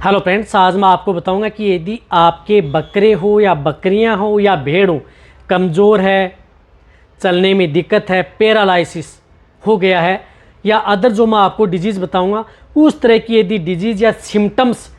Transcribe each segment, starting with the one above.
Hello friends, आज मैं आपको बताऊंगा कि यदि आपके बकरे हो या बकरियां हो या भेड़ हो, कमज़ोर है, चलने में दिक्कत है, पैरालाइसिस हो गया है या अदर जो मैं आपको डिजीज़ बताऊंगा उस तरह की यदि डिजीज़ या सिम्टम्स,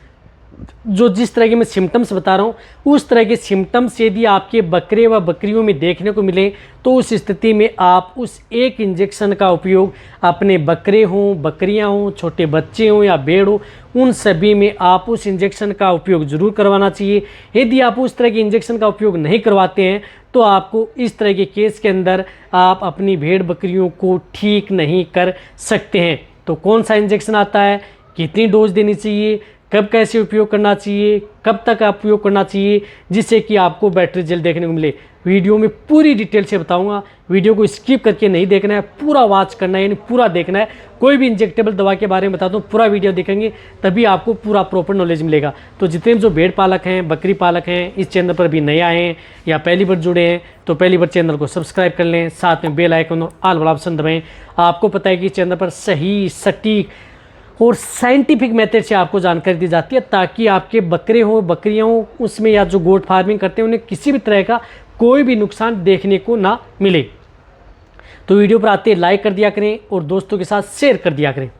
जो जिस तरह के मैं सिम्टम्स बता रहा हूँ उस तरह के सिम्टम्स यदि आपके बकरे व बकरियों में देखने को मिले तो उस स्थिति में आप उस एक इंजेक्शन का उपयोग अपने बकरे हों, बकरियां हों, छोटे बच्चे हों या भेड़ हो, उन सभी में आप उस इंजेक्शन का उपयोग ज़रूर करवाना चाहिए। यदि आप उस तरह के इंजेक्शन का उपयोग नहीं करवाते हैं तो आपको इस तरह के केस के अंदर आप अपनी भेड़ बकरियों को ठीक नहीं कर सकते हैं। तो कौन सा इंजेक्शन आता है, कितनी डोज देनी चाहिए, कब कैसे उपयोग करना चाहिए, कब तक आप उपयोग करना चाहिए, जिससे कि आपको बेटर रिजल्ट देखने को मिले, वीडियो में पूरी डिटेल से बताऊंगा। वीडियो को स्किप करके नहीं देखना है, पूरा वॉच करना है, यानी पूरा देखना है। कोई भी इंजेक्टेबल दवा के बारे में बताता हूँ, पूरा वीडियो देखेंगे तभी आपको पूरा प्रॉपर नॉलेज मिलेगा। तो जितने भी जो भेड़ पालक हैं, बकरी पालक हैं, इस चैनल पर भी नए आए हैं या पहली बार जुड़े हैं तो पहली बार चैनल को सब्सक्राइब कर लें, साथ में बेल आइकन और ऑल वाला ऑप्शन दबाएं। आपको पता है कि चैनल पर सही, सटीक और साइंटिफिक मेथड से आपको जानकारी दी जाती है ताकि आपके बकरे हों, बकरियां हों, उसमें या जो गोट फार्मिंग करते हैं उन्हें किसी भी तरह का कोई भी नुकसान देखने को ना मिले। तो वीडियो पर आते लाइक कर दिया करें और दोस्तों के साथ शेयर कर दिया करें।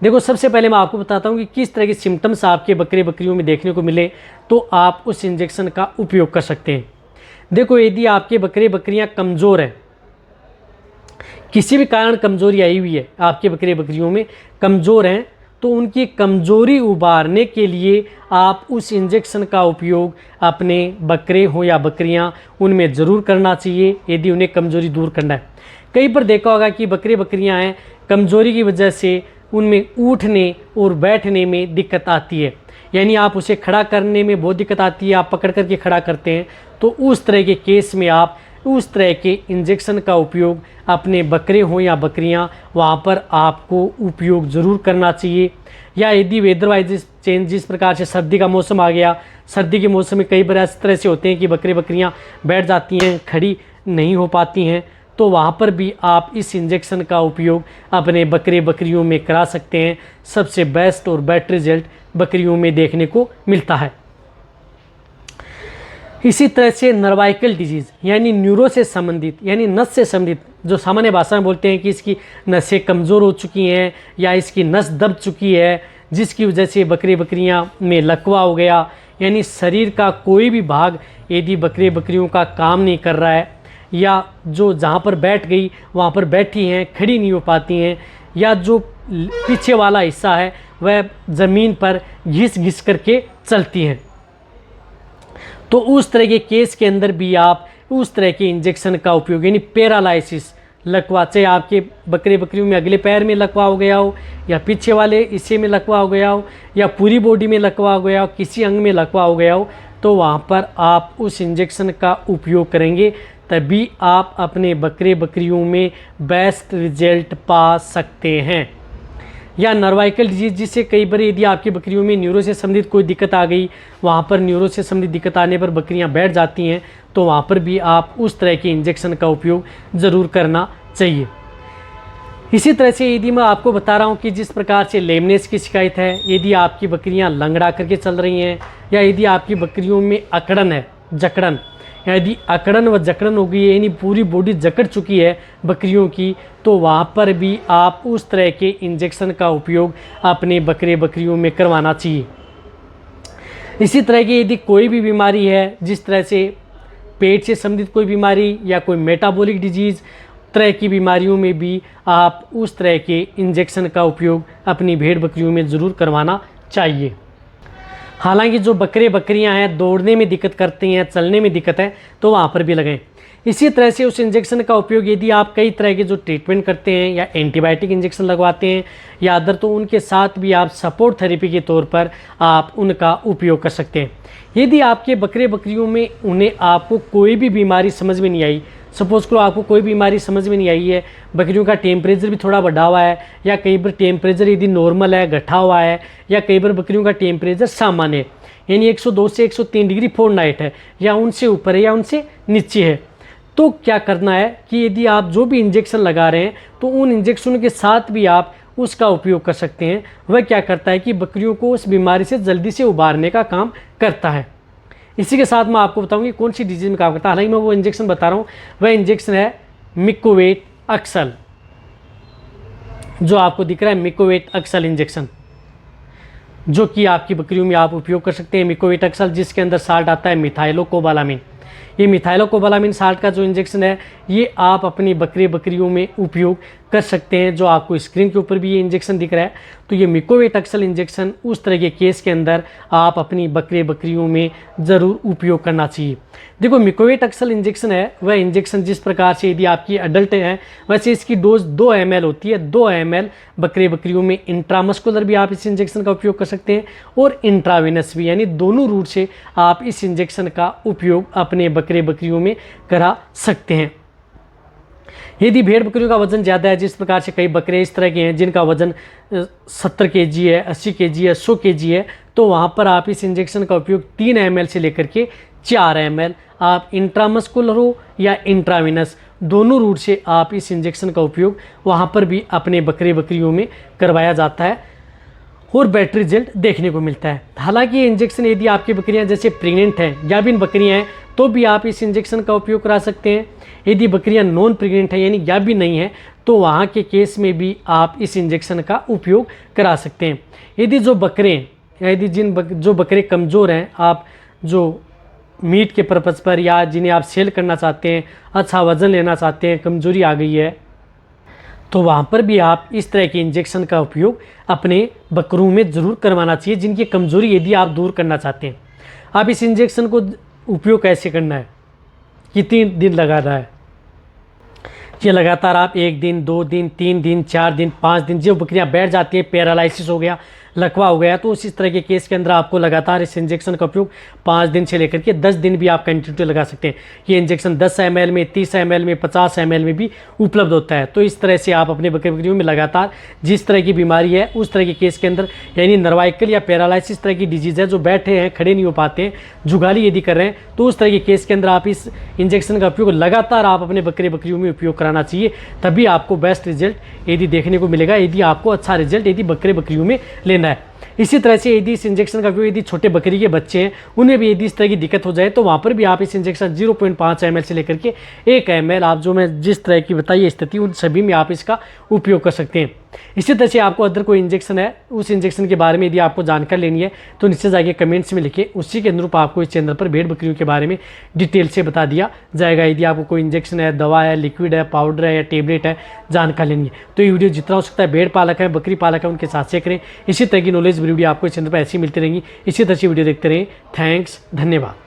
देखो, सबसे पहले मैं आपको बताता हूं कि किस तरह के सिम्टम्स आपके बकरे बकरियों में देखने को मिले तो आप उस इंजेक्शन का उपयोग कर सकते हैं। देखो, यदि आपके बकरे बकरियां कमज़ोर हैं, किसी भी कारण कमज़ोरी आई हुई है, आपके बकरे बकरियों में कमज़ोर हैं, तो उनकी कमज़ोरी उबारने के लिए आप उस इंजेक्शन का उपयोग अपने बकरे हो या बकरियां उनमें ज़रूर करना चाहिए यदि उन्हें कमज़ोरी दूर करना है। कई बार देखा होगा कि बकरे बकरियां हैं, कमज़ोरी की वजह से उनमें उठने और बैठने में दिक्कत आती है, यानी आप उसे खड़ा करने में बहुत दिक्कत आती है, आप पकड़ करके खड़ा करते हैं, तो उस तरह के केस में आप उस तरह के इंजेक्शन का उपयोग अपने बकरे हों या बकरियां वहाँ पर आपको उपयोग ज़रूर करना चाहिए। या यदि वेदर वाइज चेंज, जिस प्रकार से सर्दी का मौसम आ गया, सर्दी के मौसम में कई बार इस तरह से होते हैं कि बकरे बकरियां बैठ जाती हैं, खड़ी नहीं हो पाती हैं, तो वहाँ पर भी आप इस इंजेक्शन का उपयोग अपने बकरे बकरियों में करा सकते हैं। सबसे बेस्ट और बेटर रिजल्ट बकरियों में देखने को मिलता है। इसी तरह से नर्वाइकल डिजीज़ यानी न्यूरो से संबंधित, यानी नस से संबंधित, जो सामान्य भाषा में बोलते हैं कि इसकी नसें कमज़ोर हो चुकी हैं या इसकी नस दब चुकी है, जिसकी वजह से बकरे बकरियां में लकवा हो गया, यानी शरीर का कोई भी भाग यदि बकरे बकरियों का काम नहीं कर रहा है या जो जहाँ पर बैठ गई वहाँ पर बैठी हैं, खड़ी नहीं हो पाती हैं, या जो पीछे वाला हिस्सा है वह ज़मीन पर घिस घिस करके चलती हैं, तो उस तरह के केस के अंदर भी आप उस तरह के इंजेक्शन का उपयोग, यानी पैरालाइसिस, लकवा, चाहे आपके बकरे बकरियों में अगले पैर में लकवा हो गया हो या पीछे वाले हिस्से में लकवा हो गया हो या पूरी बॉडी में लकवा हो गया हो, किसी अंग में लकवा हो गया हो, तो वहाँ पर आप उस इंजेक्शन का उपयोग करेंगे, तभी आप अपने बकरे बकरियों में बेस्ट रिजल्ट पा सकते हैं। या नर्वाइकल डिजीज़, जिससे कई बार यदि आपकी बकरियों में न्यूरो से संबंधित कोई दिक्कत आ गई, वहाँ पर न्यूरो से संबंधित दिक्कत आने पर बकरियाँ बैठ जाती हैं, तो वहाँ पर भी आप उस तरह के इंजेक्शन का उपयोग ज़रूर करना चाहिए। इसी तरह से यदि मैं आपको बता रहा हूँ कि जिस प्रकार से लेमनेस की शिकायत है, यदि आपकी बकरियाँ लंगड़ा करके चल रही हैं या यदि आपकी बकरियों में अकड़न है, जकड़न, यदि अकड़न व जकड़न हो गई है, यानी पूरी बॉडी जकड़ चुकी है बकरियों की, तो वहाँ पर भी आप उस तरह के इंजेक्शन का उपयोग अपने बकरे बकरियों में करवाना चाहिए। इसी तरह की यदि कोई भी बीमारी है, जिस तरह से पेट से संबंधित कोई बीमारी या कोई मेटाबॉलिक डिजीज़ तरह की बीमारियों में भी आप उस तरह के इंजेक्शन का उपयोग अपनी भेड़ बकरियों में ज़रूर करवाना चाहिए। हालांकि जो बकरे बकरियां हैं दौड़ने में दिक्कत करती हैं, चलने में दिक्कत है, तो वहाँ पर भी लगाएं। इसी तरह से उस इंजेक्शन का उपयोग यदि आप कई तरह के जो ट्रीटमेंट करते हैं या एंटीबायोटिक इंजेक्शन लगवाते हैं या अदर, तो उनके साथ भी आप सपोर्ट थेरेपी के तौर पर आप उनका उपयोग कर सकते हैं। यदि आपके बकरे बकरियों में उन्हें आपको कोई भी बीमारी समझ में नहीं आई, सपोज़ करो आपको कोई बीमारी समझ में नहीं आई है, बकरियों का टेम्परेचर भी थोड़ा बढ़ा हुआ है या कई बार टेम्परेचर यदि नॉर्मल है, घटा हुआ है, या कई बार बकरियों का टेम्परेचर सामान्य है, यानी 102 से 103 डिग्री फ़ारेनहाइट है या उनसे ऊपर है या उनसे नीचे है, तो क्या करना है कि यदि आप जो भी इंजेक्शन लगा रहे हैं तो उन इंजेक्शन के साथ भी आप उसका उपयोग कर सकते हैं। वह क्या करता है कि बकरियों को उस बीमारी से जल्दी से उबारने का काम करता है। इसी के साथ मैं आपको बताऊंगी कौन सी डिजीज में काम करता है। हालांकि मैं वो इंजेक्शन बता रहा हूँ, वह इंजेक्शन है मिकोवेट अक्सल, जो आपको दिख रहा है मिकोवेट अक्सल इंजेक्शन, जो कि आपकी बकरियों में आप उपयोग कर सकते हैं। मिकोवेट अक्सल जिसके अंदर साल्ट आता है मिथाइलोकोबालामिन। ये मिथाइलोकोबालामिन साल्ट का जो इंजेक्शन है ये आप अपनी बकरियों में उपयोग कर सकते हैं, जो आपको स्क्रीन के ऊपर भी ये इंजेक्शन दिख रहा है। तो ये मिकोवेट अक्सल इंजेक्शन उस तरह के केस के अंदर आप अपनी बकरियों में ज़रूर उपयोग करना चाहिए। देखो मिकोवेट अक्सल इंजेक्शन है वह इंजेक्शन जिस प्रकार से यदि आपकी अडल्ट है वैसे इसकी डोज 2 ml होती है। 2 ml बकरियों में इंट्रामस्कुलर भी आप इस इंजेक्शन का उपयोग कर सकते हैं और इंट्रावेनस भी, यानी दोनों रूट से आप इस इंजेक्शन का उपयोग अपने बकरियों में करा सकते हैं। यदि भेड़ बकरियों का वजन ज़्यादा है, जिस प्रकार से कई बकरे इस तरह के हैं जिनका वजन 70 kg है, 80 kg है, 100 kg है, तो वहाँ पर आप इस इंजेक्शन का उपयोग 3 ml से लेकर के 4 ml आप इंट्रामस्कुलर हो या इंट्रावेनस दोनों रूट से आप इस इंजेक्शन का उपयोग वहाँ पर भी अपने बकरियों में करवाया जाता है और बेटर रिजल्ट देखने को मिलता है। हालांकि ये इंजेक्शन यदि आपकी बकरियां जैसे प्रेग्नेंट हैं या भी बकरियां हैं तो भी आप इस इंजेक्शन का उपयोग करा सकते हैं। यदि बकरियां नॉन प्रेग्नेंट हैं यानी या भी नहीं है तो वहाँ के केस में भी आप इस इंजेक्शन का उपयोग करा सकते हैं। यदि जो बकरे कमज़ोर हैं, आप जो मीट के पर्पज़ पर या जिन्हें आप सेल करना चाहते हैं, अच्छा वज़न लेना चाहते हैं, कमज़ोरी आ गई है, तो वहाँ पर भी आप इस तरह के इंजेक्शन का उपयोग अपने बकरों में ज़रूर करवाना चाहिए, जिनकी कमज़ोरी यदि आप दूर करना चाहते हैं। आप इस इंजेक्शन को उपयोग कैसे करना है, कितने दिन लगाना है, ये लगातार आप 1 दिन, 2 दिन, 3 दिन, 4 दिन, 5 दिन, जो बकरियाँ बैठ जाती है, पैरालाइसिस हो गया, लकवा हो गया, तो उसी तरह के केस के अंदर आपको लगातार इस इंजेक्शन का उपयोग 5 दिन से लेकर के 10 दिन भी आप कंटिन्यू लगा सकते हैं। ये इंजेक्शन 10 ml में, 30 ml में, 50 ml में भी उपलब्ध होता है। तो इस तरह से आप अपने बकरियों में लगातार जिस तरह की बीमारी है उस तरह के केस के अंदर, यानी नर्वाइकल या पैरालाइसिस तरह की डिजीज़ है, जो बैठे हैं, खड़े नहीं हो पाते हैं, जुगाली यदि कर रहे हैं, तो उस तरह के केस के अंदर आप इस इंजेक्शन का उपयोग लगातार आप अपने बकरियों में उपयोग कराना चाहिए। तभी आपको बेस्ट रिजल्ट यदि देखने को मिलेगा, यदि आपको अच्छा रिजल्ट यदि बकरियों में लेना है। इसी तरह से यदि इस इंजेक्शन का उपयोग यदि छोटे बकरी के बच्चे हैं उन्हें भी यदि इस तरह की दिक्कत हो जाए तो वहाँ पर भी आप इस इंजेक्शन 0.5 ml से लेकर के 1 ml आप जो मैं जिस तरह की बताइए स्थिति उन सभी में आप इसका उपयोग कर सकते हैं। इसी तरह से आपको अदर कोई इंजेक्शन है, उस इंजेक्शन के बारे में यदि आपको जानकारी लेनी है तो नीचे जाके कमेंट्स में लिखिए, उसी के अनुरूप आपको इस चैनल पर भेड़ बकरियों के बारे में डिटेल से बता दिया जाएगा। यदि आपको कोई इंजेक्शन है, दवा है, लिक्विड है, पाउडर है या टेबलेट है, जानकारी लेनी है तो ये वीडियो जितना हो सकता है भेड़ पालक है, बकरी पालक है, उनके साथ शेयर करें। इसी तरह की नॉलेज वीडियो आपको इस चैनल पर ऐसी मिलती रहेंगी। इसी तरह से वीडियो देखते रहें। थैंक्स, धन्यवाद।